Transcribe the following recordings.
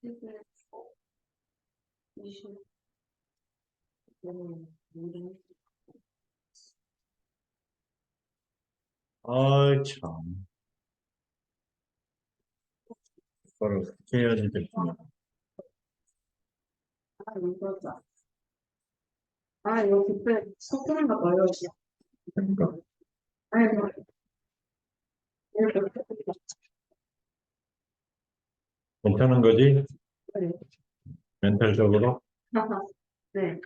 20. 아이, 참. 바로 어떻게 해야지 됐구나. 이거다. 이거 그때 섞는가 봐요. 그러니까. 이거, 이렇게. 괜찮은 거지? 네. 멘탈적으로? 네.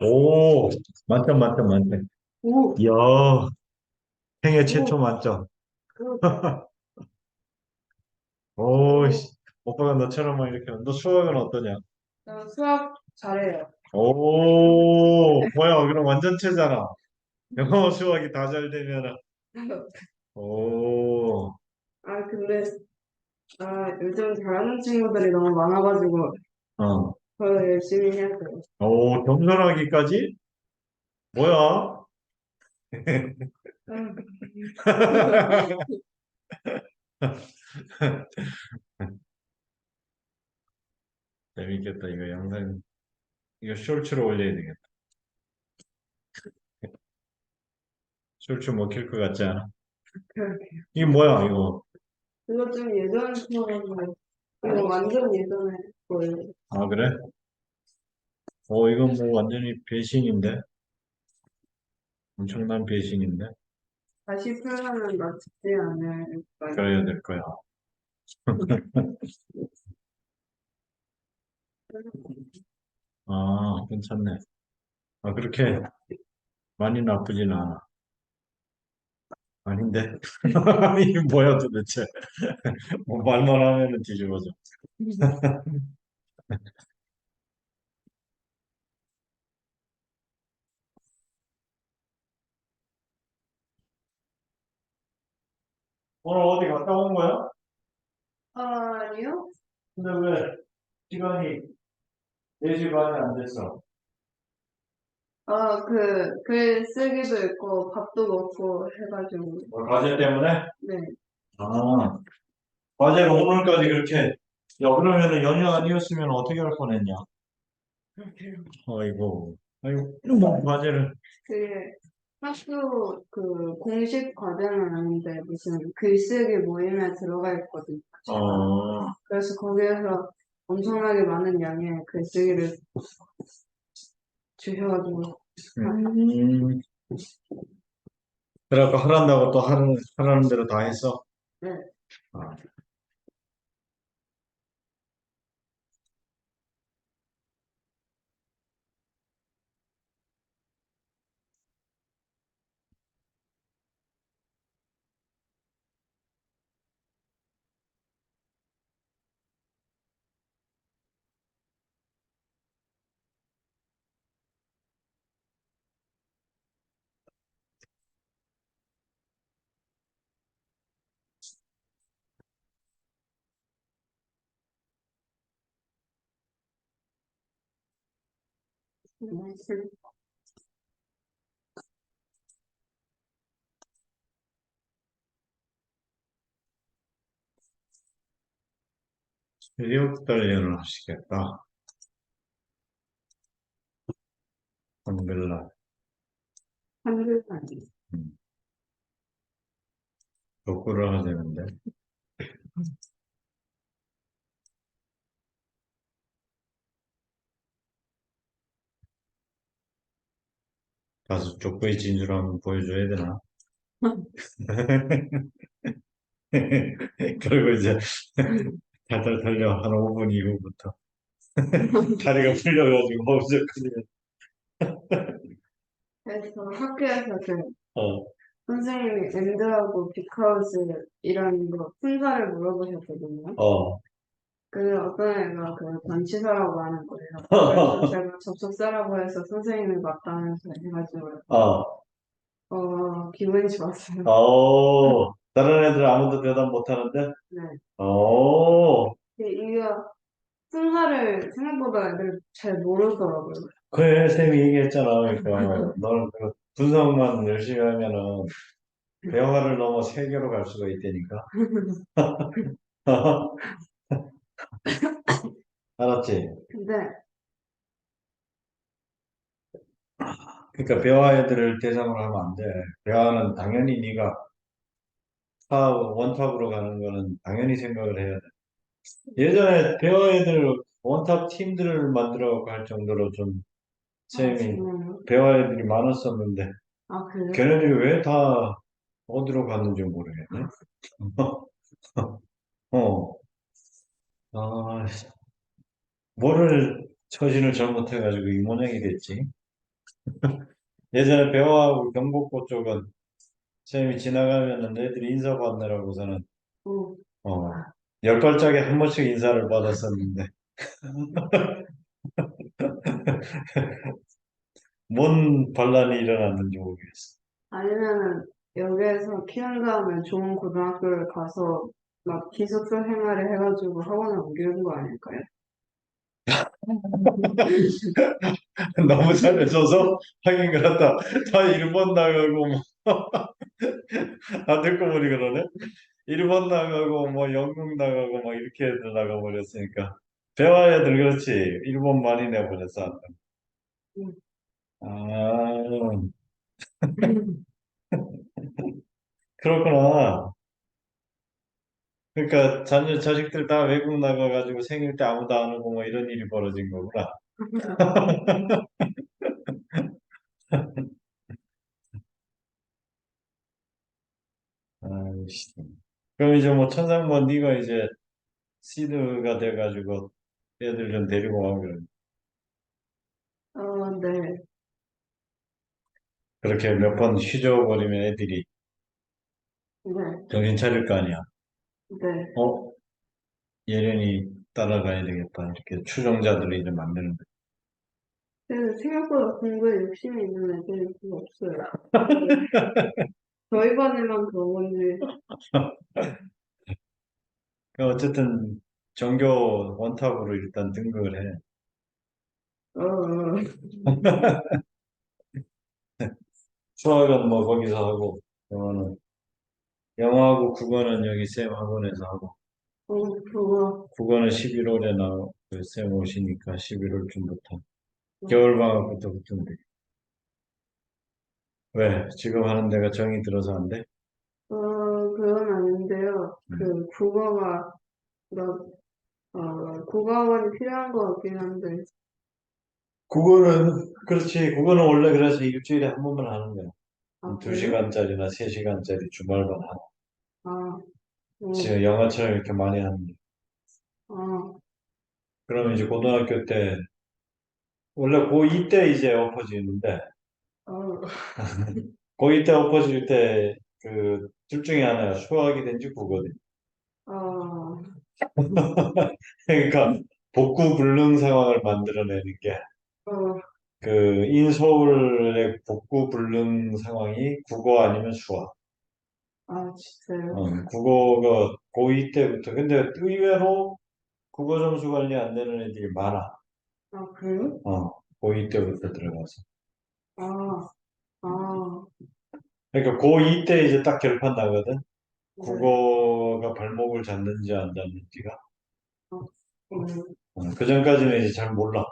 오, 만점, 만점, 만점. 오, 이야, 생애 최초 오, 만점. 오, 오, 오. 씨. 오빠가 너처럼 막 이렇게, 너 수학은 어떠냐? 저 수학 잘해요. 오, 뭐야, 그럼 완전체잖아. 영어 수학이 다 잘 되면, 오, 근데, 요즘 잘하는 친구들이 너무 많아가지고, 어, 더 열심히 해야 돼요. 오, 겸손하기까지? 뭐야? 음. 재밌겠다, 이거 영상. 이거 쇼츠로 올려야 되겠다. 쇼츠 먹힐 것 같지 않아? 그렇게. 이게 뭐야, 이거? 이거 좀 예전에 수학인데, 이거 완전 예전에 거예요. 아, 그래? 이건 뭐 완전히 배신인데? 엄청난 배신인데? 다시 풀면은 맞지 않을까요? 그래야 될 거야. 아, 괜찮네. 아, 그렇게 많이 나쁘진 않아. 아닌데? 이게 뭐야 도대체? 뭐 말만 하면은 뒤집어져. 오늘 어디 갔다 온 거야? 아니요? 근데 왜 시간이 4시 반이 안 됐어? 글 쓰기도 있고, 밥도 먹고 해가지고, 과제 때문에? 네. 아, 과제를 오늘까지 그렇게, 야, 그러면은 연휴 아니었으면 어떻게 할 뻔했냐? 그렇게요. 아이고, 아이고, 뭐, 과제를. 그게 학교 공식 과제는 아닌데, 무슨 글쓰기 모임에 들어가 있거든요. 제가. 어, 그래서 거기에서 엄청나게 많은 양의 글쓰기를 주셔가지고, 음, 그래갖고 하란다고 또 하라는 대로 다 했어? 네. 아, 체력 단련을 하시겠다. 한글날. 한글까지. 음, 독구를 하자는데. 가서 족구의 진주를 한번 보여줘야 되나? 그리고 이제 달달 달려 한 5분 이후부터 다리가 풀려가지고 어저께는 그래서 학교에서 어, 선생님이 앤드하고 비카우스 이런 거 품사를 물어보셨거든요. 어, 어떤 애가 단치사라고 하는 거예요. 그래서 제가 접속사라고 해서 선생님이 맞다면서 해가지고, 어, 기분이 좋았어요. 다른 애들 아무도 대답 못 하는데? 네. 어, 이게 품사를 생각보다 애들 잘 모르더라고요. 그래, 쌤이 얘기했잖아. 그러니까, 너는 그 분석만 열심히 하면은, 대화를 넘어 세계로 갈 수가 있다니까. 알았지? 근데, 그러니까 배화 애들을 대상으로 하면 안 돼. 배화는 당연히 네가 원탑으로 가는 거는 당연히 생각을 해야 돼. 예전에 배화 애들 원탑 팀들을 만들어 갈 정도로 좀 아, 쌤이 정말요? 배화 애들이 많았었는데 아, 그래요? 걔네들이 왜 다 어디로 갔는지 모르겠네. 어, 아, 뭐를 처신을 잘못해가지고 이 모양이 됐지. 예전에 배화하고 경복고 쪽은 쌤이 지나가면은 애들이 인사 받느라고서는 어, 어, 열 발짝에 한 번씩 인사를 받았었는데 뭔 반란이 일어났는지 모르겠어. 아니면은, 여기에서 키운 다음에 좋은 고등학교를 가서, 막 기숙사 생활을 해가지고 학원을 옮기는 거 아닐까요? 너무 잘해줘서 하긴 그렇다. 다 일본 나가고 뭐, 아 듣고 보니 그러네. 일본 나가고 뭐 영국 나가고 막 이렇게 애들 나가 버렸으니까 배화 애들 그렇지. 일본 많이 내보냈어. 음. 아 그렇구나. 그러니까 자식들 다 외국 나가가지고 생일 때 아무도 안 오고 뭐 이런 일이 벌어진 거구나. 아이씨. 그럼 이제 뭐 천상번 네가 이제 시드가 돼가지고 애들 좀 데리고 와 그래. 네, 그렇게 몇 번 휘저어버리면 애들이 네, 정신 차릴 거 아니야. 네. 어? 예련이 따라가야 되겠다. 이렇게 추종자들이 이제 만드는 거. 근데 생각보다 공부에 욕심이 있는 애들이 별로 없어요. 네. 저희 반에만 그런 건지, 그러니까 어쨌든 전교 원탑으로 일단 등극을 해. 어, 수학은 뭐 거기서 하고, 영어는, 영어하고 국어는 여기 쌤 학원에서 하고, 그거, 국어는 11월에 나오, 그쌤 오시니까 11월쯤부터. 겨울방학부터 붙은데. 왜? 지금 하는 데가 정이 들어서 안 돼? 그건 아닌데요. 음. 국어가, 나, 국어학원이 필요한 것 같긴 한데, 국어는, 그렇지. 국어는 원래 그래서 일주일에 한 번만 하는 거야. 아, 두 그래요? 시간짜리나 세 시간짜리 주말반 하고. 아, 지금 영어처럼 이렇게 많이 하는 거. 아, 그러면 이제 고등학교 때, 원래 고2 때 이제 엎어지는데, 어, 고2 때 엎어질 때, 둘 중에 하나가 수학이든지 국어든지. 어, 그러니까, 복구 불능 상황을 만들어내는 게, 어, 인서울의 복구 불능 상황이 국어 아니면 수학. 아, 진짜요? 국어가 고2 때부터. 근데 의외로 국어 점수 관리 안 되는 애들이 많아. 아, 그래요? 고2 때부터 들어가서. 아, 아, 그러니까 고2 때 이제 딱 결판 나거든. 네. 국어가 발목을 잡는지 안 잡는지가. 어, 어, 그 전까지는 이제 잘 몰라.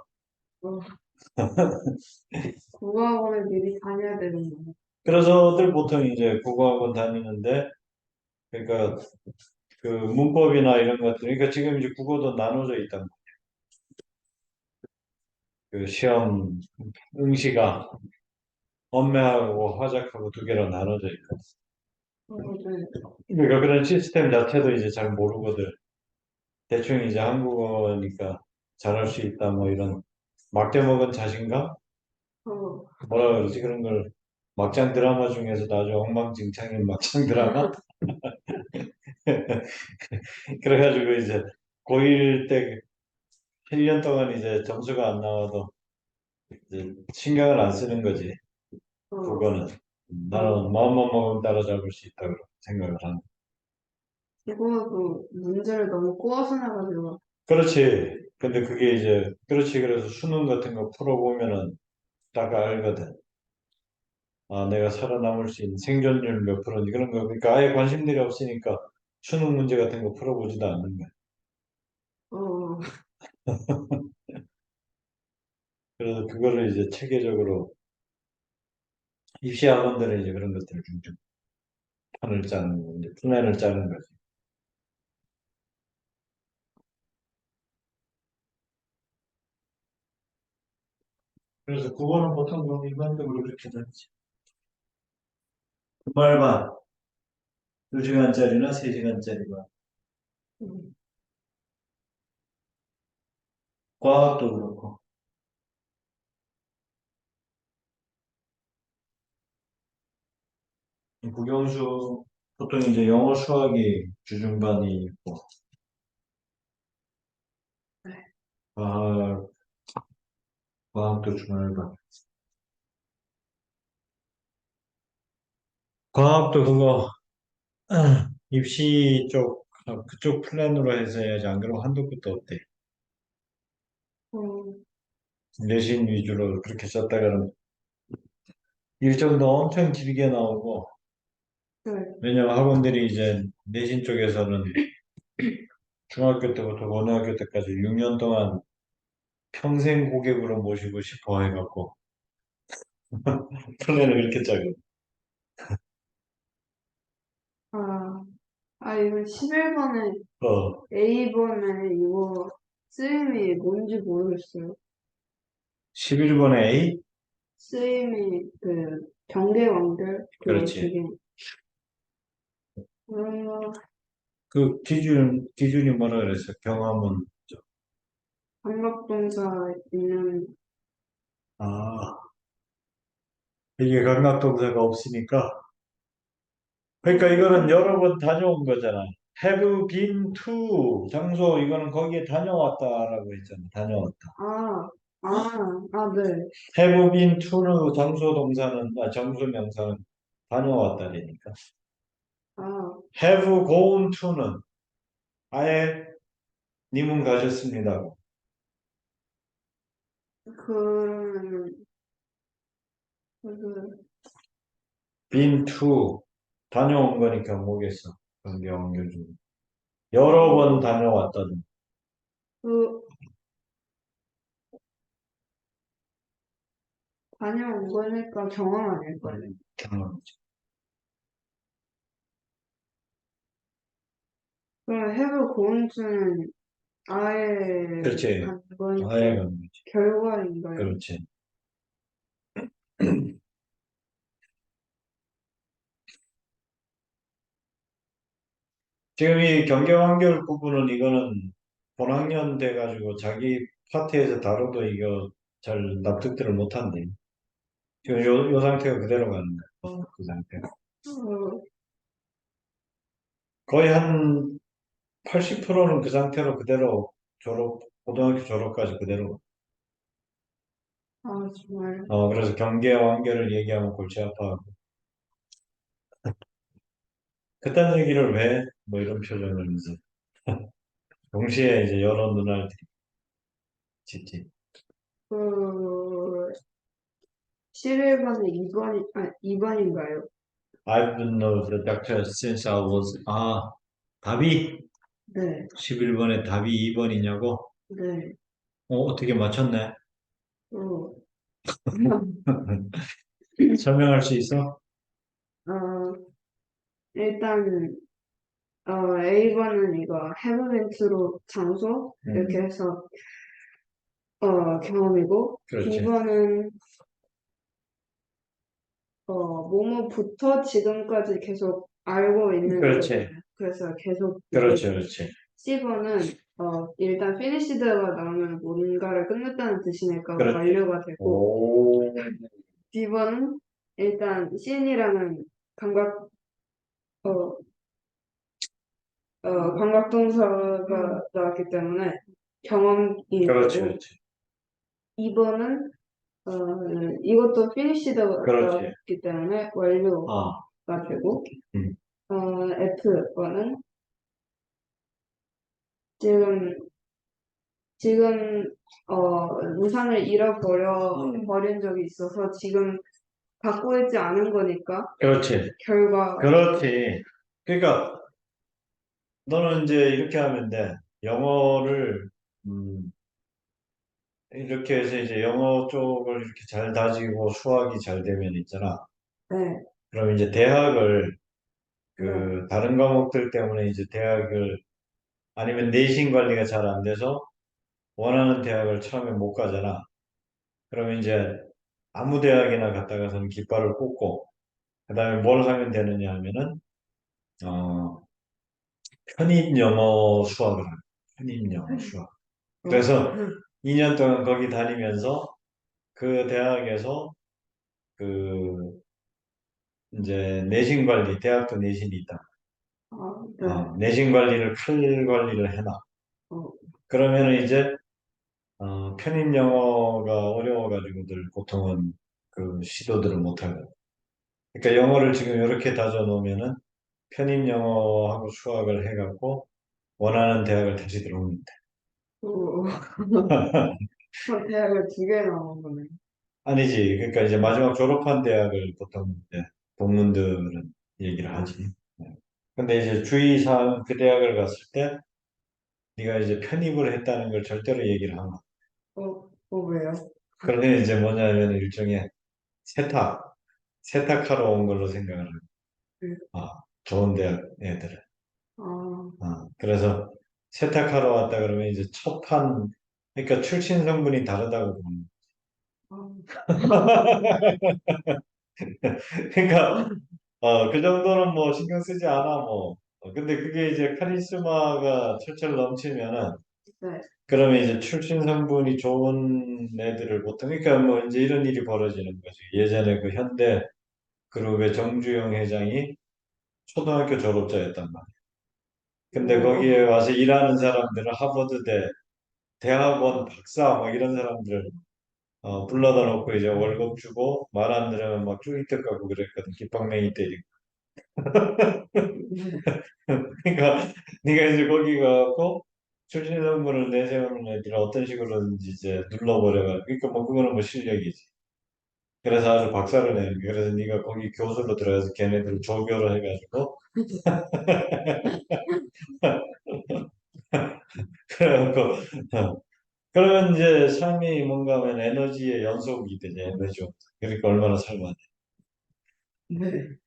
어, 국어학원을 미리 다녀야 되는 거예요. 그래서들 보통 이제 국어학원 다니는데, 그러니까 그 문법이나 이런 것들, 그러니까 지금 이제 국어도 나눠져 있단 말이야. 그 시험 응시가 언매하고 화작하고 두 개로 나눠져 있거든. 네. 그러니까 그런 시스템 자체도 이제 잘 모르거든. 대충 이제 한국어니까 잘할 수 있다 뭐 이런 막대 먹은 자신감? 어, 뭐라 그러지? 그런 걸 막장 드라마 중에서도 아주 엉망진창인 막장 드라마? 그래가지고 이제 고1 때 1년 동안 이제 점수가 안 나와도 이제 신경을 안 쓰는 거지. 어, 국어는. 어. 나는 마음만 먹으면 따라잡을 수 있다고 생각을 하는. 국어도 문제를 너무 꼬아서 나가지고, 그렇지. 근데 그게 이제, 그렇지. 그래서 수능 같은 거 풀어보면은 딱 알거든. 아, 내가 살아남을 수 있는 생존율 몇 프로인지 그런 거. 그러니까 아예 관심들이 없으니까 수능 문제 같은 거 풀어보지도 않는 거야. 어, 그래서 그거를 이제 체계적으로 입시학원들은 이제 그런 것들을 좀 판을 짜는, 이제 플랜을 짜는 거지. 그래서 그거는 보통 뭐 일반적으로 그렇게 되지. 주말반 2시간짜리나 3시간짜리가 음, 과학도 그렇고 국영수 보통 이제 영어 수학이 주중반이 있고 네. 과학, 과학도 주말반. 과학도 그거 입시 쪽 그쪽 플랜으로 해서 해야지 안 그러면 한도 끝도 없대. 어, 내신 위주로 그렇게 짰다가는 일정도 엄청 길게 나오고 네. 왜냐면 학원들이 이제 내신 쪽에서는 중학교 때부터 고등학교 때까지 6년 동안 평생 고객으로 모시고 싶어 해갖고 플랜을 그렇게 짜고 아, 이거 11번에, 어 A번에 이거 쓰임이 뭔지 모르겠어요. 11번에 A? 쓰임이 그 경계 완결 그거 그렇지. 되게 어, 그 기준이 뭐라 그랬어? 경험은 반박동사 있는 아 이게 감각동사가 없으니까 그러니까 이거는 여러 번 다녀온 거잖아. have been to 장소 이거는 거기에 다녀왔다라고 했잖아. 다녀왔다. 아, 네. have been to는 장소 동사는 장소 명사는 다녀왔다라니까. 아, have gone to는 아예 님은 가셨습니다고. 그러면은 그, been to 다녀온 거니까 뭐겠어. 관계 완결 중 여러 어, 번 다녀왔다든. 그 다녀온 거니까 경험 아닐까요? 경험. 그럼 have gone to는 아예 그렇지. 간 거니까 아예 간 거지. 결과인가요? 그렇지. 지금 이 경계 완결 부분은 이거는 본학년 돼가지고 자기 파트에서 다뤄도 이거 잘 납득들을 못한대. 지금 요 상태가 그대로 가는 거야. 그 상태. 어, 거의 한 80%는 그 상태로 그대로 고등학교 졸업까지 그대로. 정말. 그래서 경계 완결을 얘기하면 골치 아파하고. 그딴 얘기를 왜? 뭐 이런 표정을 이제. 동시에 이제 여러 눈알들이 짓지. 그 11번에 2번인가요? I've known the doctor since I was, 답이 네, 11번에 답이 2번이냐고? 네. 어떻게 맞췄네? 어, 설명할 수 있어? 어, 일단, A번은 이거 해브멘트로 장소, 이렇게 음, 해서, 경험이고, 그렇지. B번은, 뭐뭐부터 지금까지 계속 알고 있는 그렇지. 거잖아요. 그래서 계속 이게, 그렇지, 그렇지. C번은, 일단 finished가 나오면 뭔가를 끝냈다는 뜻이니까 그렇지. 완료가 되고, 오, D번은 일단 sin이라는 감각, 어, 관각동사가 나왔기 때문에 경험인 그렇지, 거고, 그렇지. 2번은 이것도 finished가 그렇지. 나왔기 때문에 완료가 아, 되고, 음, F번은 지금 지금 우산을 잃어버린 적이 있어서 지금 갖고 있지 않은 거니까 그렇지. 결과 그렇지. 그러니까 너는 이제 이렇게 하면 돼. 영어를, 음, 이렇게 해서 이제 영어 쪽을 이렇게 잘 다지고 수학이 잘 되면 있잖아. 네, 그럼 이제 대학을, 네. 그, 다른 과목들 때문에 이제 대학을, 아니면 내신 관리가 잘 안 돼서 원하는 대학을 처음에 못 가잖아. 그러면 이제 아무 대학이나 갔다가서는 깃발을 꽂고, 그 다음에 뭘 하면 되느냐 하면은, 어, 편입 영어 수학을 하는 거야. 편입 영어 수학. 어, 그래서 2년 동안 거기 다니면서 그 대학에서 그 이제 내신 관리, 대학도 내신이 있다. 네. 내신 관리를 칼 관리를 해놔. 어, 그러면은 이제 편입 영어가 어려워가지고들 보통은 그 시도들을 못 하거든. 그러니까 영어를 지금 이렇게 다져 놓으면은 편입 영어하고 수학을 해갖고 원하는 대학을 다시 들어오면 돼. 어, 대학을 두 개 나온 거네. 아니지. 그러니까 이제 마지막 졸업한 대학을 보통 이제 동문들은 얘기를 어, 하지. 네. 근데 이제 주의사항 그 대학을 갔을 때 네가 이제 편입을 했다는 걸 절대로 얘기를 하면 안 돼. 왜요? 그러면 이제 뭐냐면 일종의 세탁, 세탁하러 온 걸로 생각을 하고, 네. 좋은 대학 애들은. 아, 그래서 세탁하러 왔다 그러면 이제 그러니까 출신 성분이 다르다고 보는 아, 그러니까 그 정도는 뭐 신경 쓰지 않아 뭐. 근데 그게 이제 카리스마가 철철 넘치면은 네. 그러면 이제 출신 성분이 좋은 애들을 보통 그러니까 뭐 이제 이런 일이 벌어지는 거지. 예전에 그 현대 그룹의 정주영 회장이 초등학교 졸업자였단 말이야. 근데 오, 거기에 와서 일하는 사람들은 하버드대 대학원 박사 뭐 이런 사람들을 불러다 놓고 이제 월급 주고 말 안 들으면 막 쭈이득 가고 그랬거든. 깃방맹이 때리고. 네. 그러니까 네가 이제 거기 가고 출신 성분을 내세우는 애들을 어떤 식으로든지 이제 눌러버려가. 그러니까 뭐 그거는 뭐 실력이지. 그래서 아주 박사를 내는 거야. 그래서 네가 거기 교수로 들어가서 걔네들 조교를 해가지고 그래갖고 그러면 이제 삶이 뭔가 하면 에너지의 연속이 되지 에너지. 그러니까 얼마나 살만해. 네.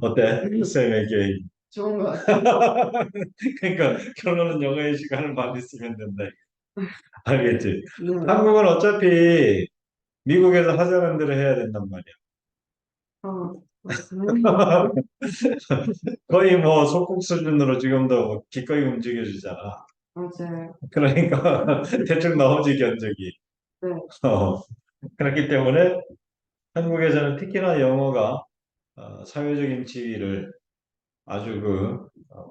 어때? 쌤의 계획. 좋은 것 같아요. 그러니까 결론은 영어의 시간을 많이 쓰면 된다. 알겠지? 네. 한국은 어차피 미국에서 하자는 대로 해야 된단 말이야. 맞습니다. 거의 뭐 소국 수준으로 지금도 뭐 기꺼이 움직여주잖아. 맞아요. 그러니까 대충 나오지 견적이. 네. 어, 그렇기 때문에 한국에서는 특히나 영어가 사회적인 지위를 아주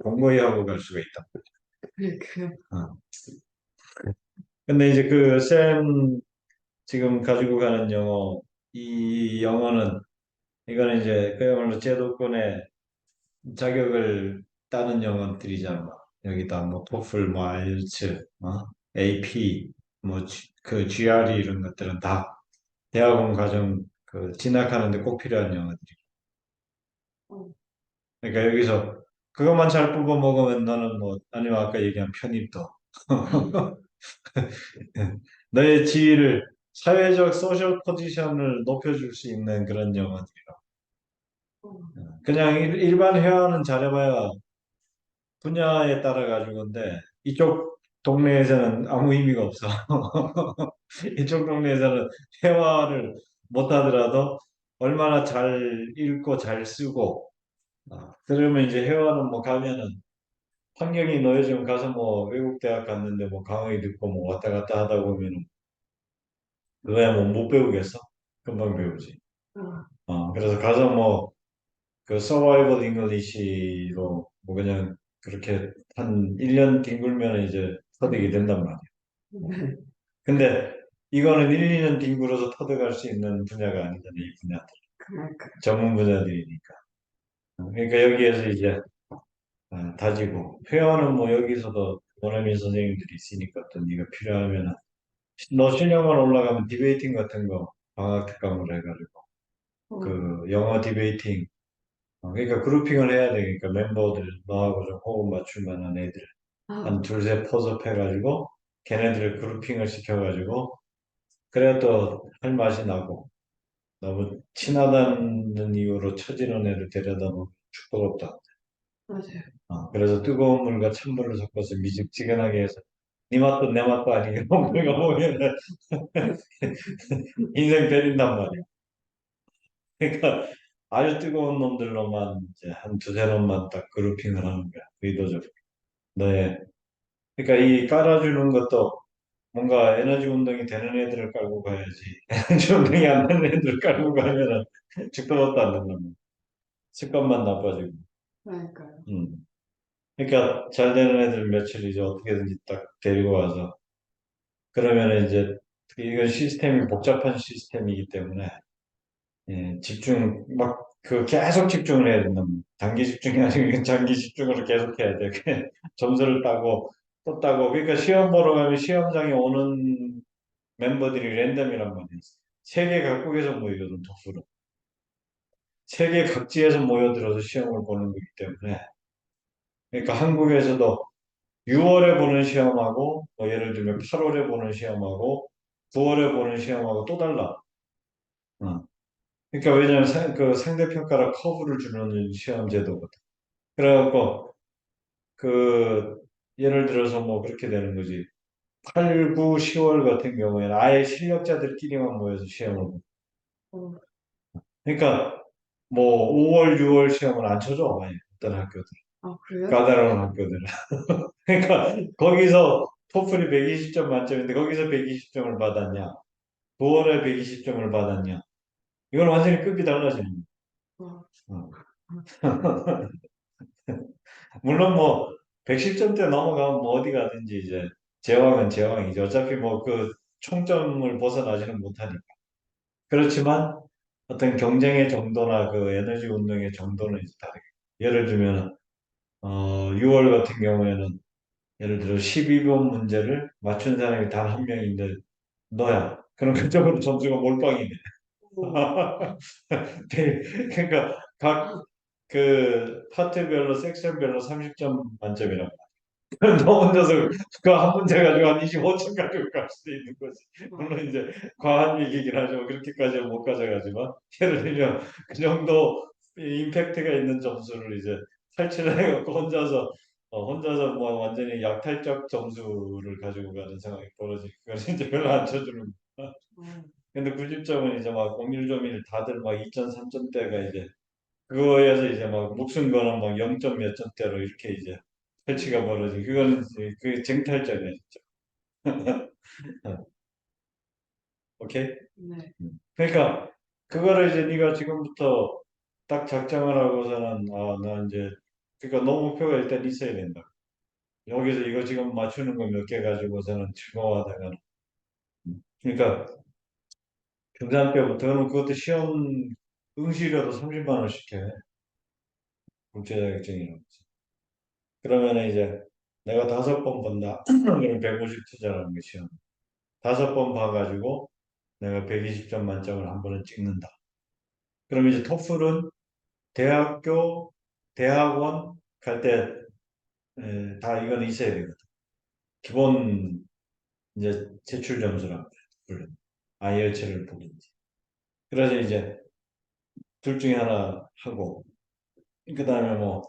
공고히 하고 갈 수가 있다. 그, 어. 근데 이제 그 쌤 지금 가지고 가는 영어, 이 영어는 이거는 이제 그야말로 제도권의 자격을 따는 영어들이잖아. 뭐. 여기다 뭐 토플, 뭐 아이엘츠, AP, 뭐 그 GRE 이런 것들은 다 대학원 과정 그 진학하는데 꼭 필요한 영어들이. 어, 그러니까 여기서 그것만 잘 뽑아 먹으면 너는 뭐 아니면 아까 얘기한 편입도 너의 지위를 사회적 소셜 포지션을 높여줄 수 있는 그런 영어들이라. 어, 그냥 일반 회화는 잘해봐야 분야에 따라 가지고인데 이쪽 동네에서는 아무 의미가 없어. 이쪽 동네에서는 회화를 못하더라도 얼마나 잘 읽고 잘 쓰고 그러면 이제 회화는 뭐 가면은 환경이 놓여지면 가서 뭐 외국 대학 갔는데 뭐 강의 듣고 뭐 왔다 갔다 하다 보면은 그거야 뭐 못 배우겠어? 금방 배우지. 어, 그래서 가서 뭐 그 서바이벌 잉글리시로 뭐 그냥 그렇게 한 1년 뒹굴면 이제 터득이 된단 말이야. 네. 근데 이거는 1, 2년 뒹굴어서 터득할 수 있는 분야가 아니잖아, 이 분야들. 그러니까. 전문 분야들이니까. 그러니까 여기에서 이제 다지고 회화는 뭐 여기서도 원어민 선생님들이 있으니까 또 네가 필요하면 너 실력만 올라가면 디베이팅 같은 거 방학 특강으로 해가지고 어, 그 영어 디베이팅 그러니까 그룹핑을 해야 되니까 멤버들 너하고 좀 호흡 맞출 만한 애들 한 아, 둘셋 포섭해가지고 걔네들을 그룹핑을 시켜가지고 그래야 또 할 맛이 나고 너무 친하다는 이유로 처지는 애를 데려다 놓으면 축복 없다. 맞아요. 그래서 뜨거운 물과 찬물을 섞어서 미지근하게 해서 네 맛도 내 맛도 아니게 먹는 거 보면 인생 때린단 말이야. 그러니까 아주 뜨거운 놈들로만 이제 한 두세 놈만 딱 그룹핑을 하는 거야. 의도적으로. 네. 그러니까 이 깔아주는 것도 뭔가 에너지 운동이 되는 애들을 깔고 가야지. 에너지 운동이 안 되는 애들을 깔고 가면은 죽도 것도 안 된단 말이야. 습관만 나빠지고. 그러니까요. 음. 그러니까 잘 되는 애들 며칠 이제 어떻게든지 딱 데리고 와서 그러면 이제 이건 시스템이 복잡한 시스템이기 때문에 예, 집중 막 그 계속 집중을 해야 된다. 단기 집중이 아니고 이건 장기 집중으로 계속 해야 돼. 점수를 따고 또 따고 그러니까 시험 보러 가면 시험장에 오는 멤버들이 랜덤이란 말이에요. 세계 각국에서 모이거든 토프로. 세계 각지에서 모여들어서 시험을 보는 거기 때문에 그러니까 한국에서도 6월에 보는 시험하고 뭐 예를 들면 8월에 보는 시험하고 9월에 보는 시험하고 또 달라. 어. 그러니까 왜냐하면 그 상대평가라 커브를 주는 시험 제도거든. 그래갖고 그 예를 들어서 뭐 그렇게 되는 거지. 8, 9, 10월 같은 경우에는 아예 실력자들끼리만 모여서 시험을 보고. 어, 그러니까 뭐 5월, 6월 시험을 안 쳐줘. 아니, 어떤 학교들. 아, 그래요? 까다로운 학교들은. 그러니까 거기서 토플이 120점 만점인데 거기서 120점을 받았냐. 9월에 120점을 받았냐. 이건 완전히 급이 달라지는 와, 거야. 물론 뭐 110점대 넘어가면 뭐 어디 가든지 이제 제왕은 제왕이죠. 어차피 뭐 그 총점을 벗어나지는 못하니까. 그렇지만 어떤 경쟁의 정도나 그 에너지 운동의 정도는 이제 다르게. 예를 들면 6월 같은 경우에는 예를 들어 12번 문제를 맞춘 사람이 단 한 명인데 너야. 그럼 그쪽으로 점수가 몰빵이네. 오, 그러니까 각 그 파트별로 섹션별로 30점 만점이라고. 너 혼자서 그 한 문제 가지고 한 25점 가지고 갈 수도 있는 거지. 와, 물론 이제 과한 얘기긴 하지만 그렇게까지는 못 가져가지만 예를 들면 그 정도 임팩트가 있는 점수를 이제 탈출을 해갖고 혼자서 뭐 완전히 약탈적 점수를 가지고 가는 상황이 벌어지고 그걸 이제 별로 안 쳐주는 거야. 어, 근데 90점은 이제 막 01점일 다들 막 2점, 3점대가 이제 그거에서 이제 막 목숨 거는 막 0점 몇 점대로 이렇게 이제 설치가 벌어지. 그거는 이제 그 쟁탈전이야 진짜. 오케이? 네. 그러니까 그거를 이제 네가 지금부터 딱 작정을 하고서는 나 이제 그러니까 너 목표가 일단 있어야 된다. 여기서 이거 지금 맞추는 거 몇 개 가지고서는 즐거워하다가 그러니까 중3 때부터는 그것도 시험 응시료도 30만 원씩 해. 국제 자격증이라고. 그러면 이제 내가 5번 본다. 그럼 150 투자라는 게 시험. 5번 봐가지고 내가 120점 만점을 한 번은 찍는다. 그럼 이제 토플은 대학교, 대학원 갈 때 다 이거는 있어야 되거든. 기본 이제 제출 점수란 말이야. 물론 IELTS를 보든지. 그래서 이제 둘 중에 하나 하고 그다음에 뭐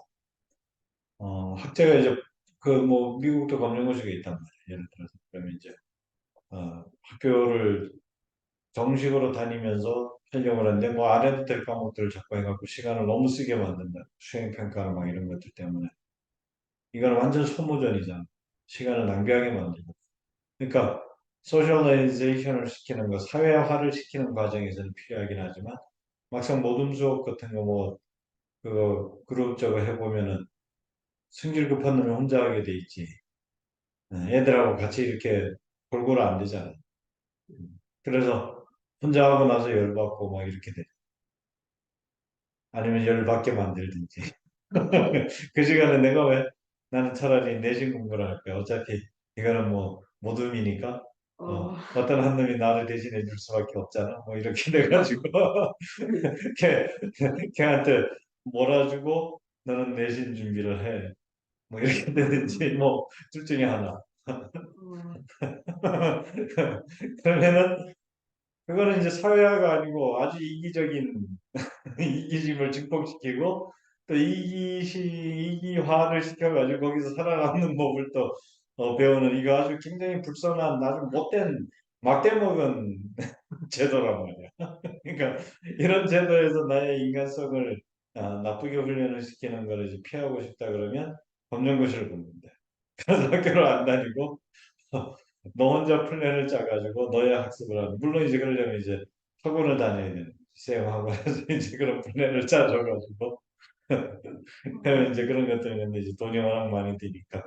학제가 이제 그 뭐 미국도 검정고시가 있단 말이야. 예를 들어서 그러면 이제 학교를 정식으로 다니면서 활용을 하는데 뭐 안 해도 될 과목들을 자꾸 해갖고 시간을 너무 쓰게 만든다. 수행평가나 막 이런 것들 때문에. 이거는 완전 소모전이잖아. 시간을 낭비하게 만들고. 그러니까 소셜라이제이션을 시키는 거, 사회화를 시키는 과정에서는 필요하긴 하지만 막상 모둠 수업 같은 거 뭐 그거 그룹 저거 해보면은 성질 급한 놈이 혼자 하게 돼 있지. 애들하고 같이 이렇게 골고루 안 되잖아. 그래서 혼자 하고 나서 열받고 막 이렇게 돼. 아니면 열받게 만들든지. 그 시간에 내가 왜 나는 차라리 내신 공부를 할 거야. 어차피 이거는 뭐 모둠이니까 어, 어떤 한 놈이 나를 대신해 줄 수밖에 없잖아. 뭐 이렇게 돼가지고 걔 걔한테 몰아주고 너는 내신 준비를 해. 뭐 이렇게 되든지 뭐 둘 중에 하나. 어, 그러면은 그거는 이제 사회화가 아니고 아주 이기적인 이기심을 증폭시키고 또 이기화를 시켜가지고 거기서 살아남는 법을 또 배우는 이거 아주 굉장히 불선한 아주 못된 막대 먹은 제도란 말이야. 그러니까 이런 제도에서 나의 인간성을 나쁘게 훈련을 시키는 걸 이제 피하고 싶다 그러면 검정고시를 붙는데 그래서 학교를 안 다니고 너 혼자 플랜을 짜가지고 너의 학습을 하는 물론 이제 그러려면 이제 학원을 다녀야 되는 쌤하고 해서 이제 그런 플랜을 짜줘가지고 그러면 이제 그런 것들은 근데 이제 돈이 워낙 많이 드니까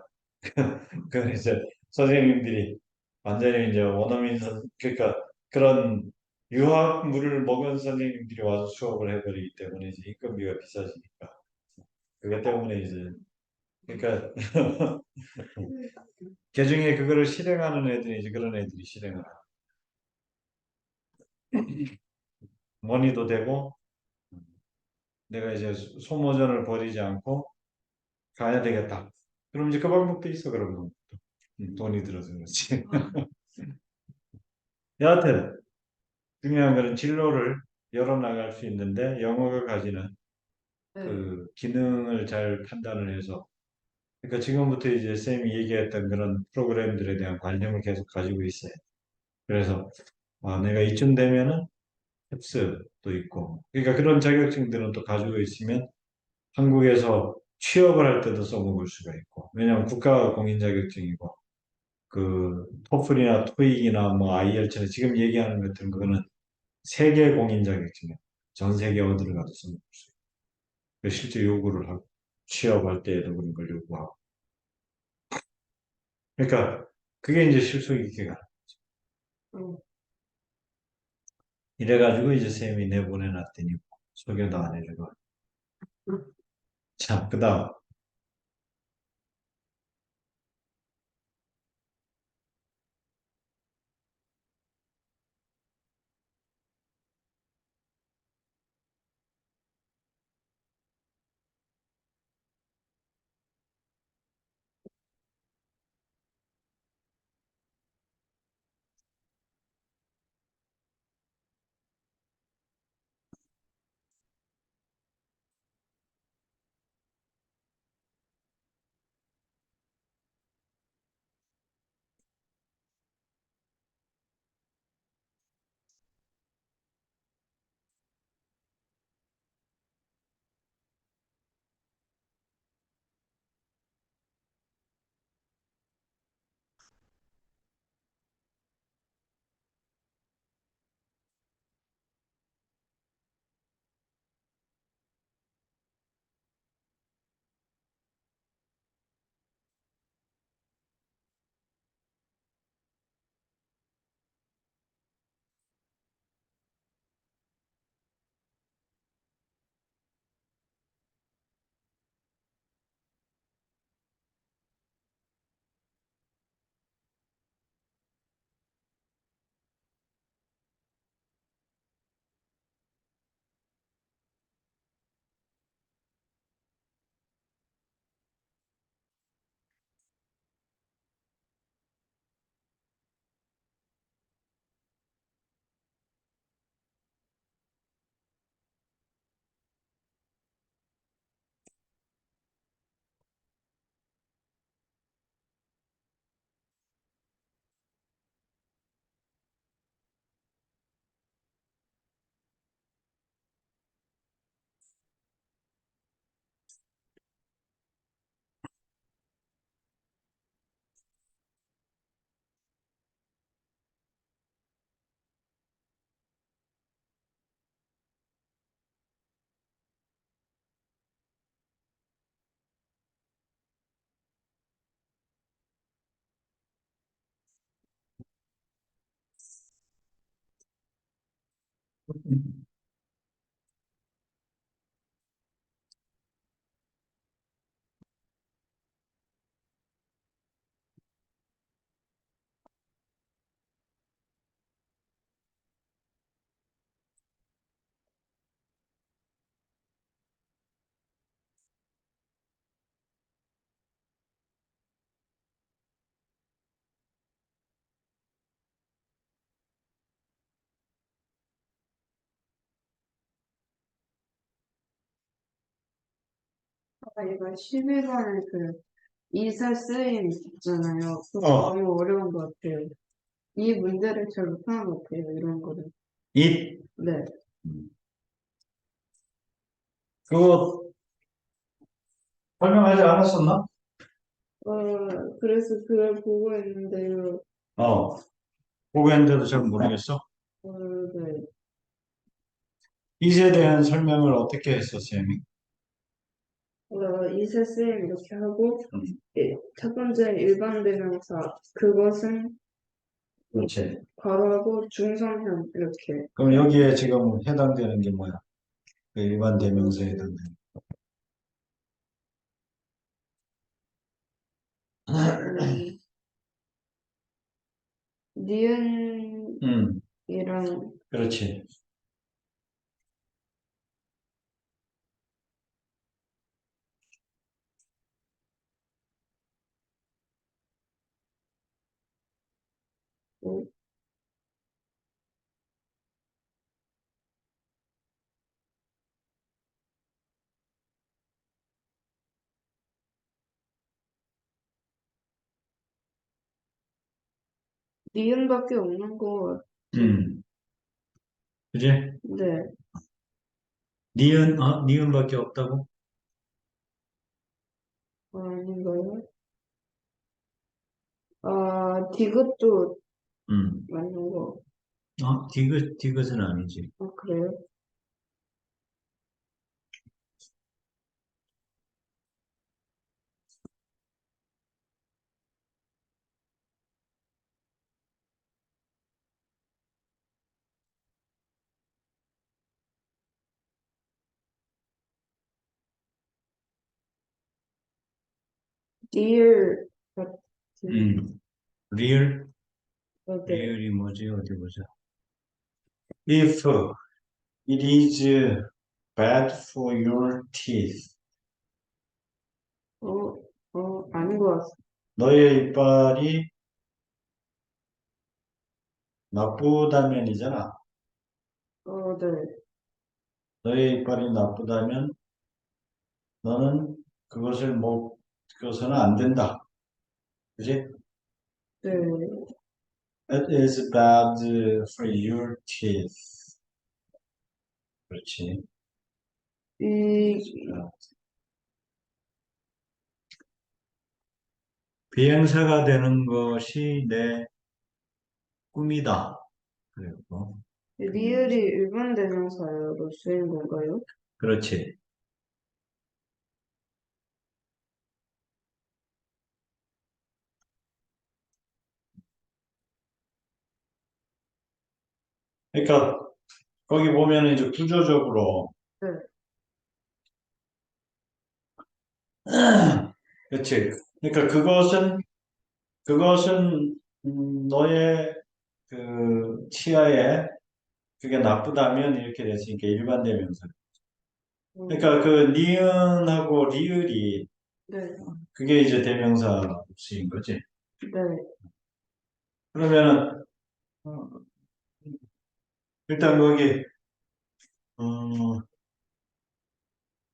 그 이제 선생님들이 완전히 이제 원어민 그러니까 그런 유학물을 먹은 선생님들이 와서 수업을 해버리기 때문에 이제 인건비가 비싸지니까 그것 때문에 이제 그러니까 개중에 그거를 실행하는 애들이 이제 그런 애들이 실행을 하고 머니도 되고 내가 이제 소모전을 벌이지 않고 가야 되겠다. 그럼 이제 그 방법도 있어 그러면 돈이 들어서 그렇지. 여하튼 중요한 거는 진로를 열어나갈 수 있는데 영어가 가지는 네. 그 기능을 잘 판단을 해서 그러니까 지금부터 이제 쌤이 얘기했던 그런 프로그램들에 대한 관심을 계속 가지고 있어요. 그래서 내가 이쯤 되면은 흡수도 있고 그러니까 그런 자격증들은 또 가지고 있으면 한국에서 취업을 할 때도 써먹을 수가 있고 왜냐하면 국가 공인 자격증이고 그 토플이나 토익이나 뭐 IELTS나 지금 얘기하는 것들은 그거는 세계 공인 자격증이에요. 전 세계 어디를 가도 써먹을 수 있고 실제 요구를 하고 취업할 때에도 그런 걸 요구하고 그러니까 그게 이제 실속 있게 가는 어, 이래가지고 이제 쌤이 내보내놨더니 소개도 안 해주고 자 그다음 이거 11번에 그 이사 쓰임 있잖아요. 그거 어, 너무 어려운 것 같아요. 이 문제를 잘 못하는 것 같아요. 이런 거를. it. 네. 그거 설명하지 않았었나? 그래서 그걸 보고 있는데요. 어, 보고 했는데도 잘 모르겠어. 네. it에 대한 설명을 어떻게 했어, 쌤이? 이사 쓰임 이렇게 하고, 음, 첫 번째 일반 대명사, 그것은 그렇지. 괄호하고 중성형 이렇게. 그럼 여기에 지금 해당되는 게 뭐야? 그 일반 대명사에 해당되는. 음, 니은이랑 음, 그렇지. 뭐, 니은밖에 없는 거 같아요. 음, 그지? 네. 니은밖에 없다고? 아닌가요? 디귿도 음, 맞는 거. 디귿은 아니지. 그래요? dear 같은, 리얼? 네. 리얼이 뭐지? 어디 보자. If it is bad for your teeth. 아닌 것 같습니다. 너의 이빨이 나쁘다면이잖아. 네. 너의 이빨이 나쁘다면 너는 그것을 먹어서는 안 된다. 그지? 네. It is bad for your teeth. 그렇지. 이, 비행사가 되는 것이 내 꿈이다. 그리고 리을이 일반 대명사로 쓰인 건가요? 그렇지. 그러니까 거기 보면은 이제 구조적으로 네. 그렇지. 그러니까 그것은 너의 그 치아에 그게 나쁘다면 이렇게 됐으니까 일반 대명사. 그러니까 음, 그 니은하고 리을이 네. 그게 이제 대명사 인 거지. 네. 그러면은 어, 일단 거기 어,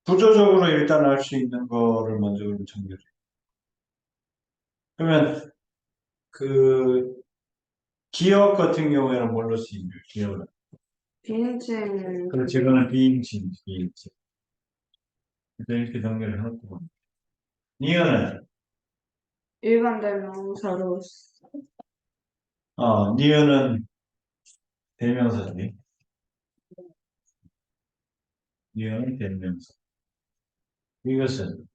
구조적으로 일단 알 수 있는 거를 먼저 그럼 정리해. 그러면 그 기억 같은 경우에는 뭘로 쓰이냐? 기억은. 비인칭, 그렇지, 이거는 비인칭. 그래서 이렇게 정리를 해놓고. 니은은, 일반 대명사로, 니은은 대명사지. 니은은 대명사. 이것은,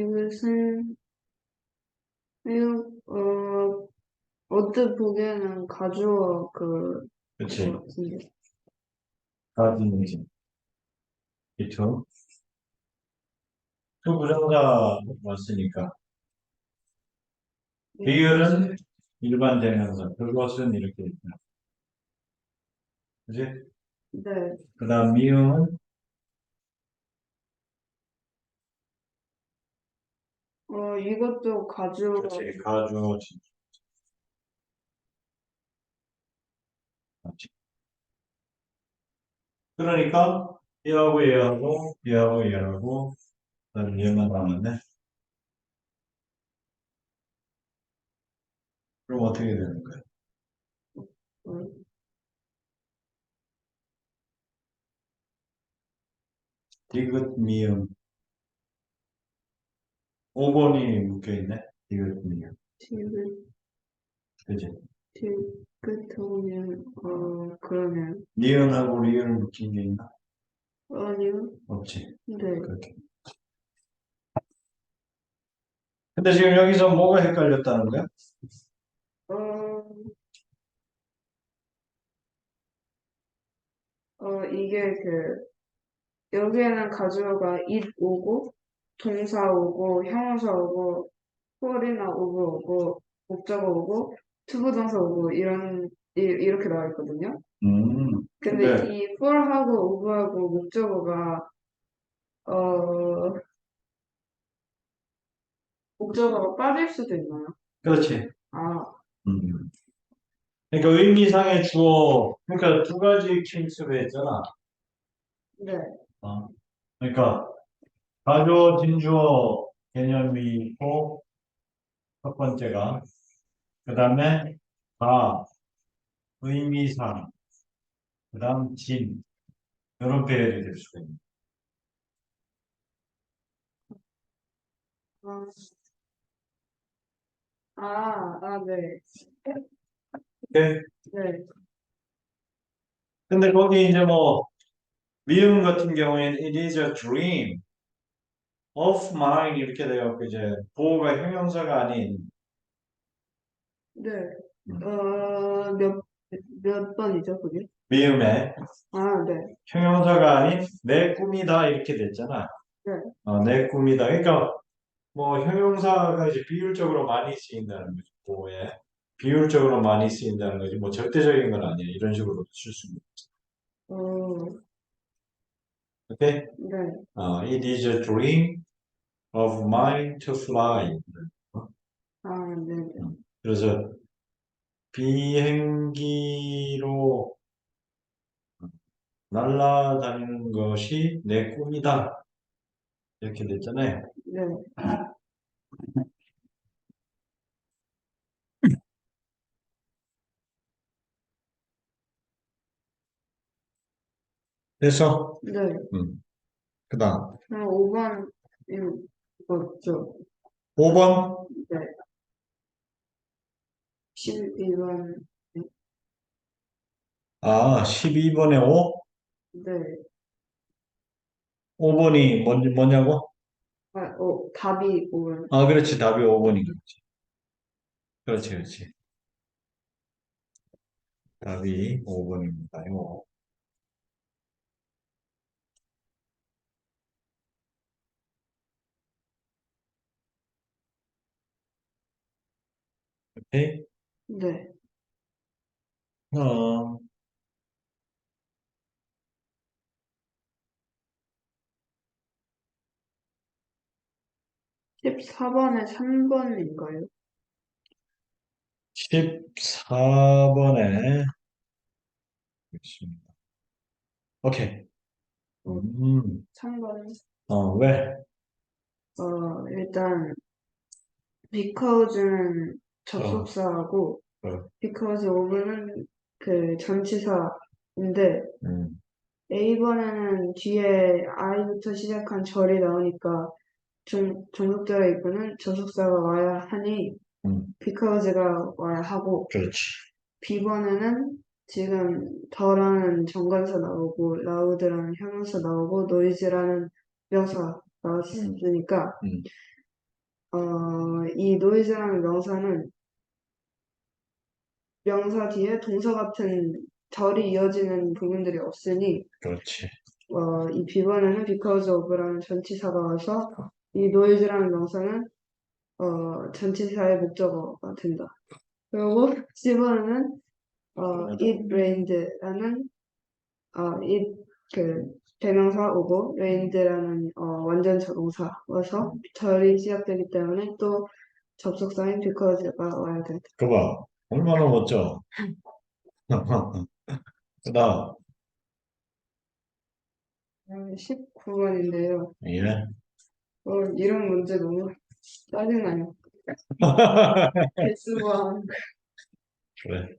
이것은, 언뜻 보기에는 가주어 그거 그치. 같은데. 가디니즘. 그쵸? 그 부정사 왔으니까. 비율은 일반 대명사. 그것은 이렇게 있다. 그치? 네. 그 다음 미음은, 이것도 가주어, 그렇지. 가주어, 진짜. 그러니까 얘하고 얘하고 얘하고 얘하고 나는 얘만 남았네. 그럼 어떻게 되는 거야? 음, 디귿, 미음. 5번이 묶여있네. 디귿, 미음. 티귿, 그지? 티귿하면, 그러면, 니은하고 리을 묶인 게 있나? 아니요. 없지. 네. 그렇게. 근데 지금 여기서 뭐가 헷갈렸다는 거야? 어, 이게 여기에는 가주어가 it 오고, 동사 오고, 형용사 오고, 폴이나 오브 오고, 목적어 오고, 투부정사 오고, 이렇게 나와 있거든요. 근데 근데, 이 폴하고 오브하고 목적어가, 어, 목적어가 빠질 수도 있나요? 그렇지. 아, 음. 그러니까 의미상의 주어, 그러니까 두 가지 케이스로 했잖아. 네, 어. 그러니까 가주어, 진주어 개념이 있고, 첫 번째가, 그 다음에 가, 의미상, 그 다음 진, 이런 배열이 될 수가 있는. 아, 네, 오케이? 네, 근데 거기 이제 뭐, 미음 같은 경우에는 it is a dream of mine 이렇게 돼갖고 이제 보호가 형용사가 아닌 네. 음, 몇 번이죠, 그게? 미음의 아, 네, 형용사가 아닌 내 꿈이다 이렇게 됐잖아. 네. 내 꿈이다. 그러니까 뭐 형용사가 이제 비율적으로 많이 쓰인다는 거지. 보호에 비율적으로 많이 쓰인다는 거지. 뭐 절대적인 건 아니야. 이런 식으로 쓸 수 있는. 어, 오케이? 네, It is a dream of mine to fly. 어? 아, 네, 네. 그래서 비행기로 날아다니는 것이 내 꿈이다. 이렇게 됐잖아요. 네. 됐어? 네. 그 다음. 그럼 5번, 이거죠. 5번? 네. 12번, 12번에 5? 네. 5번이 뭐냐고? 답이 5번. 그렇지. 답이 5번인 거지. 그렇지, 그렇지. 답이 5번입니다. 요. 오케이? 네. 어, 14번에 3번인가요? 14번에, 있습니다. 오케이. 어, 3번. 왜? 일단, because는 어, 접속사하고, 어, because of는 전치사인데, 음, A번에는 뒤에 I부터 시작한 절이 나오니까, 종속되어 있고는 접속사가 와야 하니, because가 와야 하고, 그렇지. B번에는 지금 더라는 정관사 나오고, loud라는 형용사 나오고, noise라는 명사 음, 나왔으니까, 음, 이 noise라는 명사는 명사 뒤에 동사 같은 절이 이어지는 부분들이 없으니, 그렇지. 이 B번에는 because of라는 전치사가 와서, 이 noise라는 명사는, 전치사의 목적어가 된다. 그리고 C번에는, it rained라는, it, 대명사 오고, rained라는, 완전 자동사 와서 절이 시작되기 때문에 또 접속사인 because가 와야 된다. 그봐. 얼마나 멋져. 그 다음. 19번인데요. 예. 이런 문제 너무 짜증나요. 개수가 그래.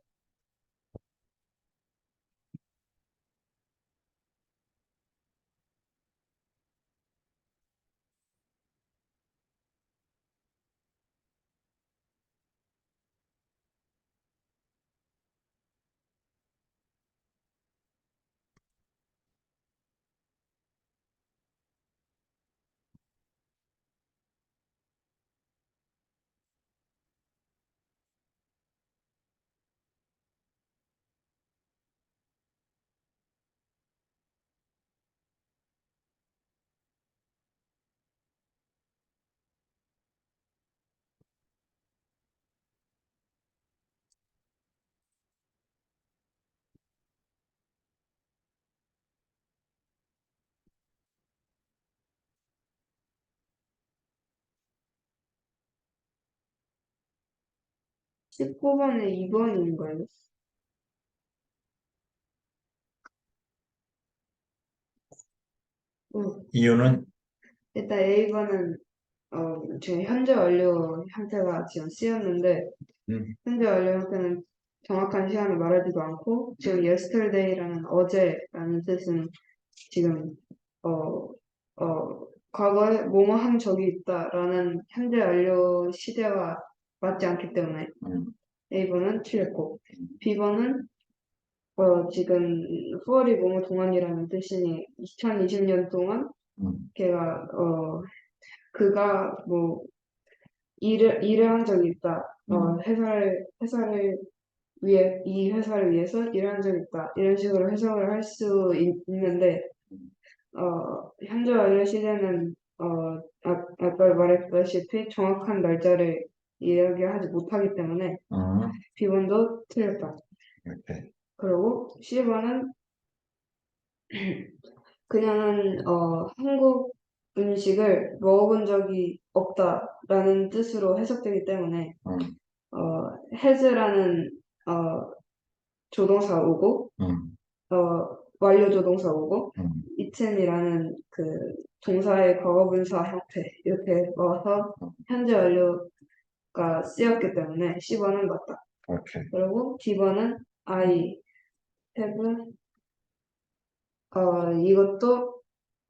십 19번에 2번인가요? 이유는, 일단 A번은 지금 현재 완료 형태가 지금 C였는데 음, 현재 완료 형태는 정확한 시간을 말하지도 않고 지금 yesterday라는 어제라는 뜻은 지금 어, 과거에 뭐뭐 한 적이 있다라는 현재 완료 시대와 맞지 않기 때문에 음, A번은 틀렸고 B번은 지금 9월이 뭐뭐 동안이라는 뜻이니 2020년 동안 음, 걔가 그가 뭐 일을 한 적이 있다. 음, 회사를 위해 이 회사를 위해서 일을 한 적이 있다. 이런 식으로 해석을 할 수 있는데 현재 완료 시대는 아까 말했다시피 정확한 날짜를 이야기하지 못하기 때문에 음, B번도 틀렸다. 이렇게. 그리고 C번은 그녀는 한국 음식을 먹어본 적이 없다라는 뜻으로 해석되기 때문에 음, has라는 조동사 오고 음, 완료 조동사 오고 음, eaten이라는 그 동사의 과거분사 형태 이렇게 와서 음, 현재 완료가 쓰였기 때문에 C번은 맞다. 오케이. 그리고 D번은 I have 이것도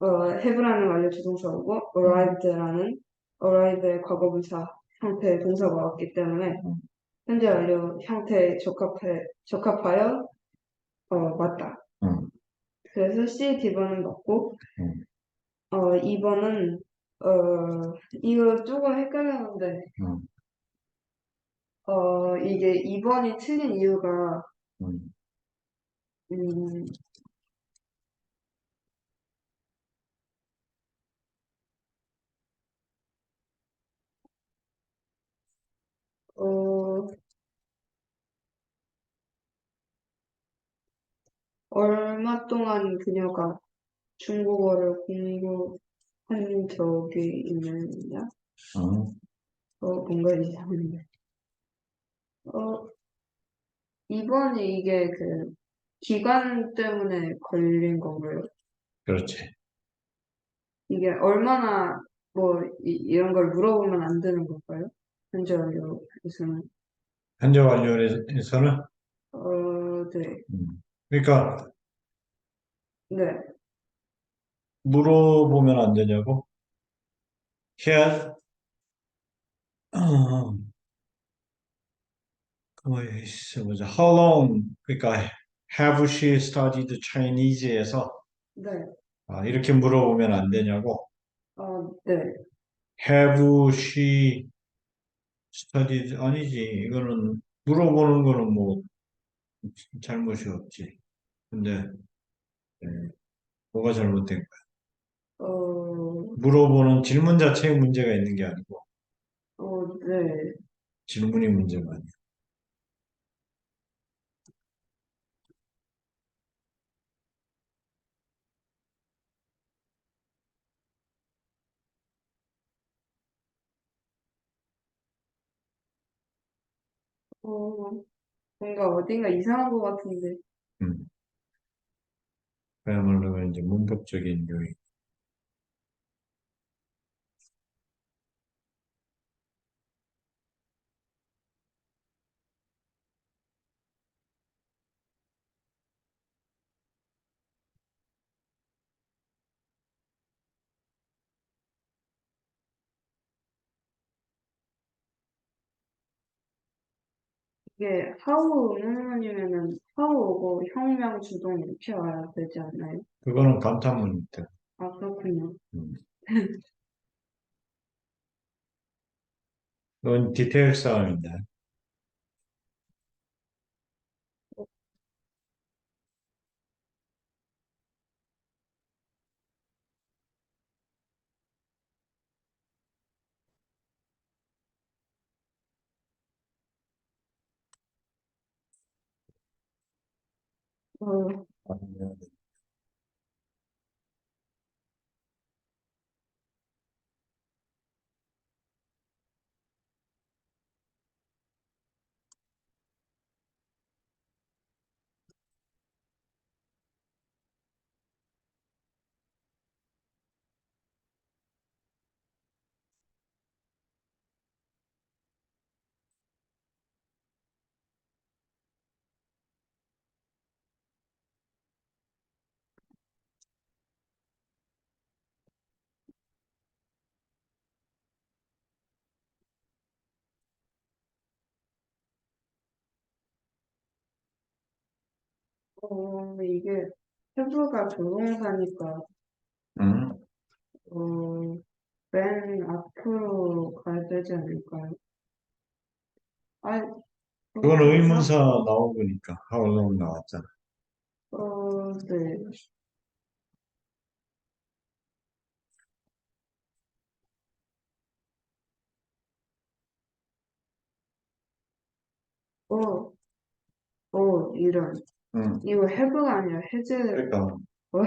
have라는 완료 조동사고 음, arrived의 과거분사 형태의 동사가 왔기 때문에 음, 현재 완료 형태에 적합하여 맞다. 음, 그래서 C, D번은 맞고 음, 2번은 이거 조금 헷갈렸는데 음, 이게 2번이 틀린 이유가 음. 음, 어, 얼마 동안 그녀가 중국어를 공부한 적이 있느냐? 음. 뭔가 이상한데. 어, 이번에 이게 그 기간 때문에 걸린 건가요? 그렇지. 이게 얼마나 뭐 이런 걸 물어보면 안 되는 건가요? 현재 완료에서는. 현재 완료에서는, 네. 그러니까 네. 물어보면 안 되냐고? Had, 어, 거의 있어 보자. How long? 그러니까 have she studied Chinese에서 네. 이렇게 물어보면 안 되냐고? 네. Have she studied? 아니지. 이거는 물어보는 거는 뭐 잘못이 없지. 근데 예, 뭐가 잘못된 거야? 어, 물어보는 질문 자체에 문제가 있는 게 아니고 네. 질문이 문제가 아니야. 어, 뭔가 어딘가 이상한 것 같은데. 음, 그야말로 이제 문법적인 요인. 이게 how 아니면은 how고 혁명 주동 이렇게 와야 되지 않나요? 그거는 감탄문인데. 아, 그렇군요. 음. 그건 디테일 싸움인데. 어, 이게 해부가 조동사니까 음. 어, 맨 앞으로 가야 되지 않을까요? 아, 그건 그렇겠죠? 의문사 나오니까 하울롱 나왔잖아. 네. 어, 이런. 응. 이거 해부가 아니라 해제, 그러니까 어,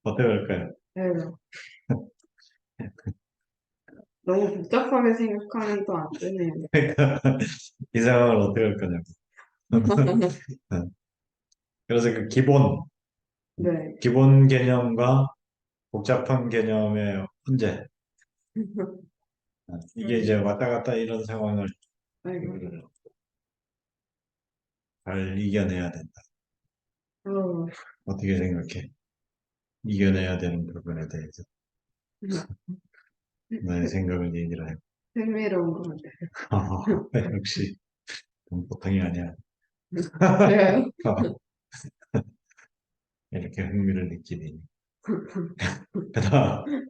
어떻게 할까요? 해부. 너무 복잡하게 생각하면 또 안 되네요. 그러니까 이 상황을 어떻게 할 거냐고. 응. 그래서 그 네. 기본 개념과 복잡한 개념의 혼재. 이게 이제 왔다 갔다 이런 상황을 아이고. 잘 이겨내야 된다. 어, 어떻게 생각해? 이겨내야 되는 부분에 대해서 나의 생각을 얘기를 해. 흥미로운 것 같아요. 역시 보통이 아니야. 그래요? 이렇게 흥미를 느끼니. 그다음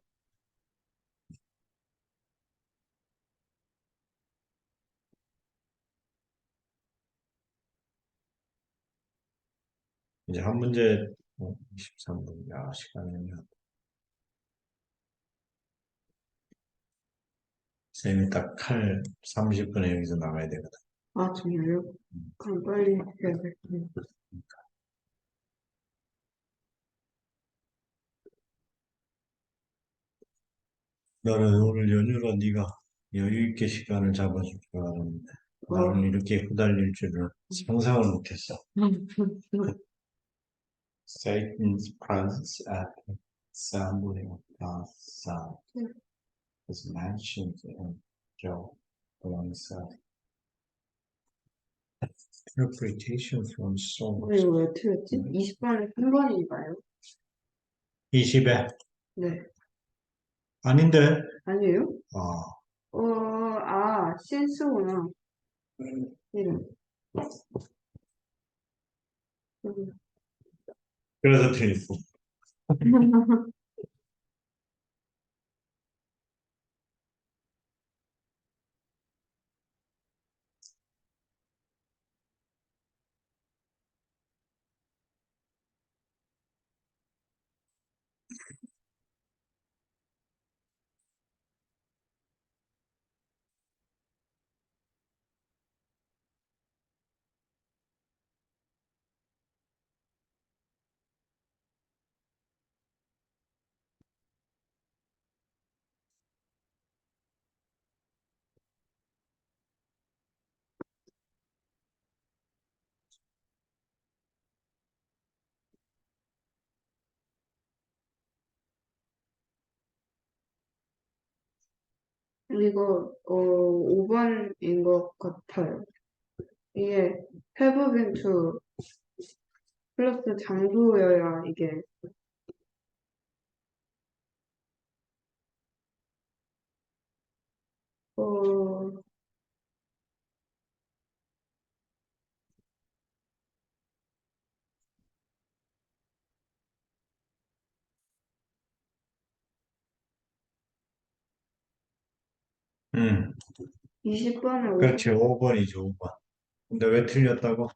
이제 한 문제 23분. 야, 시간이 쌤이 딱 칼 30분에 여기서 나가야 되거든. 아, 정말요? 그럼 빨리 해야 돼. 나는 오늘 연휴라 네가 여유 있게 시간을 잡아줄 줄 알았는데 나는 어, 이렇게 후달릴 줄을 상상을 못했어. Satan's presence at the assembly of God's son is mentioned in Job alongside interpretation from Psalms 이거 왜 틀렸지? 20번에 3번인가요? 20에 네. 아닌데 아니에요? 아 신스구나. 이름. 그래서 틀렸어. 이거 5번인 것 같아요. 이게 have been to 플러스 장소여야 이게 어, 음, 20번에 5번. 그렇지. 5번이죠, 5번. 근데 왜 틀렸다고?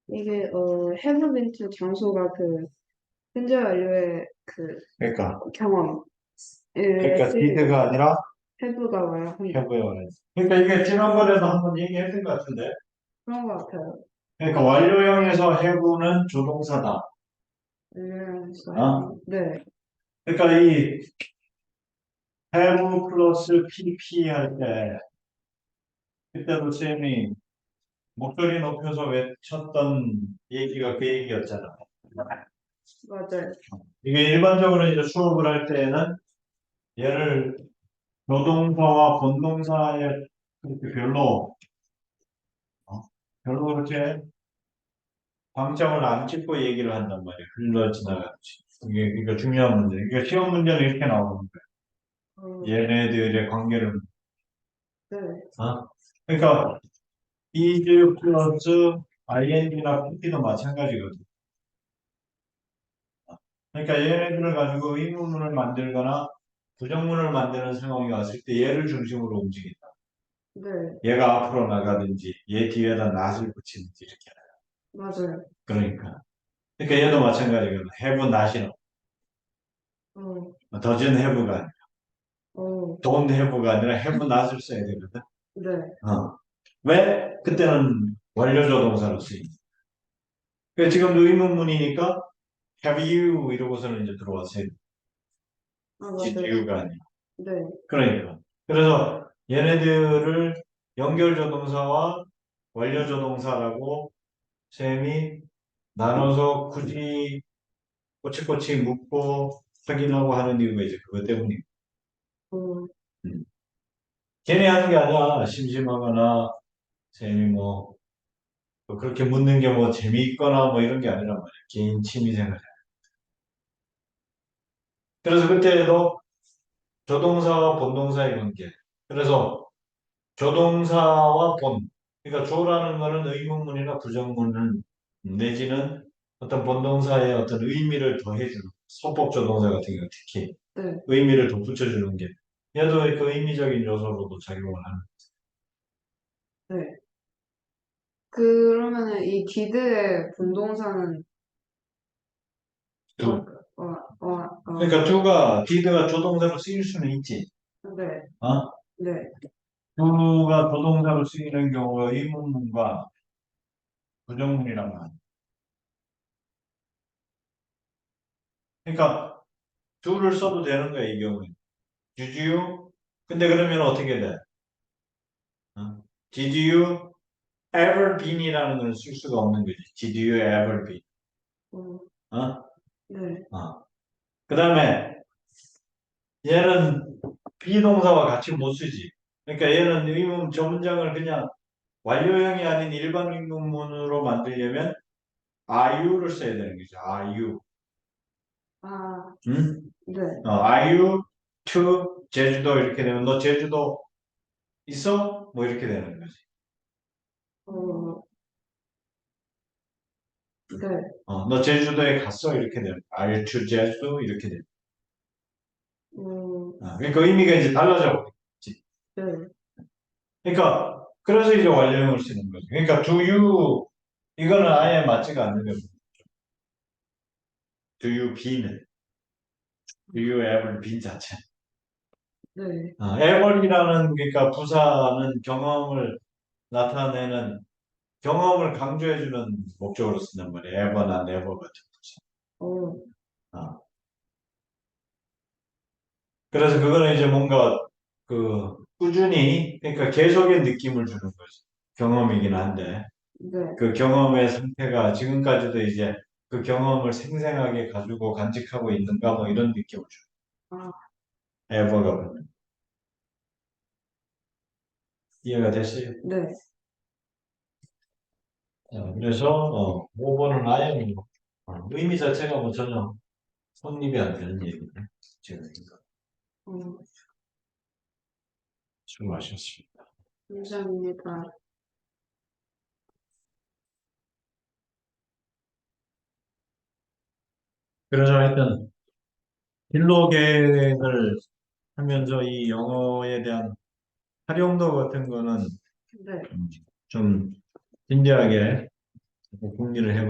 이게 have been to 장소가 그 현재 완료의 그 그러니까, 경험을 그러니까 쓰이고 디드가 아니라 have가 와요. 해부에 와야지. 그러니까 이게 지난번에도 한번 얘기했던 것 같은데. 그런 것 같아요. 그러니까 완료형에서 해부는 조동사다. 어? 네, 그러니까 이 have 플러스 pp 할 때, 그때도 쌤이 목소리 높여서 외쳤던 얘기가 그 얘기였잖아. 맞아요. 이게 일반적으로 이제 수업을 할 때는 얘를 노동사와 본동사에 그렇게 어, 별로 그렇게 방점을 안 찍고 얘기를 한단 말이야. 흘러 지나가듯이. 이게 중요한 문제. 이게 시험 문제는 이렇게 나오는 어, 거야. 얘네들의 관계를. 네, 어? 그러니까 is 플러스 ing나 pp도 마찬가지거든. 그러니까 얘네들을 가지고 의문문을 만들거나 부정문을 만드는 상황이 왔을 때 얘를 중심으로 움직인다. 네, 얘가 앞으로 나가든지 얘 뒤에다 낫을 붙이든지 이렇게. 맞아요. 그러니까. 그러니까 얘도 마찬가지거든. have not이나 어, doesn't have가 아니라 어, don't have가 아니라 have not을 써야 되거든. 네, 어. 왜? 그때는 완료조동사로 쓰이니. 그 지금도 의문문이니까 have you 이러고서는 이제 들어왔어요. 아, did 맞아요. you가 아니라. 네, 그러니까. 그래서 얘네들을 연결조동사와 완료조동사라고 쌤이 나눠서 굳이 꼬치꼬치 묻고 확인하고 하는 이유가 이제 그것 때문이고. 어, 음. 걔네 하는 게 아니야. 심심하거나 쌤이 뭐 그렇게 묻는 게 뭐 재미있거나 뭐 이런 게 아니란 말이야. 개인 취미생활. 그래서 그때도 조동사와 본동사의 관계. 그래서 조동사와 본. 그러니까 조라는 거는 의문문이나 부정문을 내지는 어떤 본동사의 어떤 의미를 더해주는 소법 조동사 같은 경우 특히 네, 의미를 덧붙여주는 게 얘도 그 의미적인 요소로도 작용을 하는 네. 그러면은 이 did의 분동사는 어, 두. 어, 어, 그러니까 두가 did가 조동사로 쓰일 수는 있지. 네, 어? 네, 두가 조동사로 쓰이는 경우가 의문문과 부정문이란 말이야. 그러니까 두를 써도 되는 거야 이 경우에. Did you? 근데 그러면 어떻게 돼? 어? Did you ever been이라는 걸 쓸 수가 없는 거지. Did you ever been? 어, 어? 네, 어. 그 다음에 얘는 비동사와 같이 못 쓰지. 그러니까 얘는 의문 저 문장을 그냥 완료형이 아닌 일반 의문문으로 만들려면 are you를 써야 되는 거죠. are you? 아, 응? 네, are you to 제주도 이렇게 되면 너 제주도 있어? 뭐 이렇게 되는 거지. 어, 네, 너 제주도에 갔어? 이렇게 되는 거야. are you to 제주도? 이렇게 되는 음, 거야. 그러니까 의미가 이제 달라져 버리지. 네, 그러니까 그래서 이제 완료형을 쓰는 거죠. 그러니까 do you 이거는 아예 맞지가 않는 거예요. do you be는 do you ever been 자체. 네, ever이라는 그러니까 부사는 경험을 나타내는 경험을 강조해주는 목적으로 쓴단 말이에요. ever나 never 같은 부사. 어, 어. 그래서 그거는 이제 뭔가 그 꾸준히 그러니까 계속의 느낌을 주는 거죠. 경험이긴 한데 네, 그 경험의 상태가 지금까지도 이제 그 경험을 생생하게 가지고 간직하고 있는가 뭐 이런 느낌을 줘요. 아, ever가 보면. 이해가 됐어요? 네, 그래서 5번은 아예 뭐, 의미 자체가 뭐 전혀 성립이 안 되는 얘기네. 지금 어, 수고하셨습니다. 감사합니다. 그래서 하여튼 진로 계획을 하면서 이 영어에 대한 활용도 같은 거는 네. 좀 진지하게 궁리를 해봐야